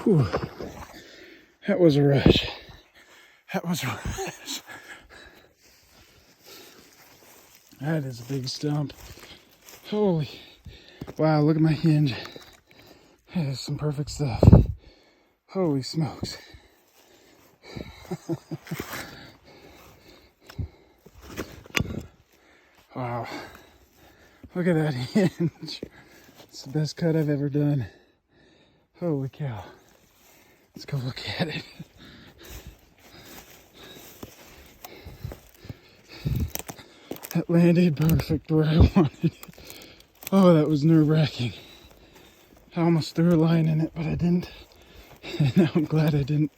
Whew. That was a rush. That was a rush. That is a big stump. Holy. Wow, look at my hinge. That is some perfect stuff. Holy smokes. Wow. Look at that hinge. It's the best cut I've ever done. Holy cow. Let's go look at it. That landed perfect where I wanted it. Oh, that was nerve-wracking. I almost threw a line in it, but I didn't. And now I'm glad I didn't.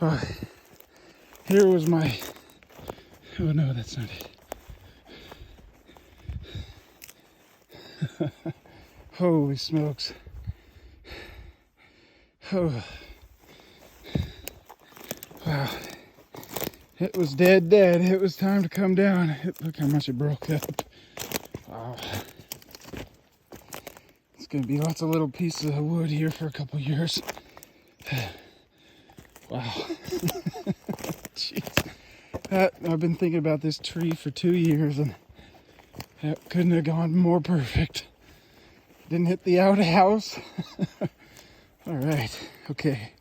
Oh, here was my... Oh no, that's not it. Holy smokes. Oh. Wow. It was dead. It was time to come down. Look how much it broke up. Wow. It's going to be lots of little pieces of wood here for a couple years. Wow. Jeez. I've been thinking about this tree for 2 years, and that couldn't have gone more perfect. Didn't hit the outhouse. All right. Okay.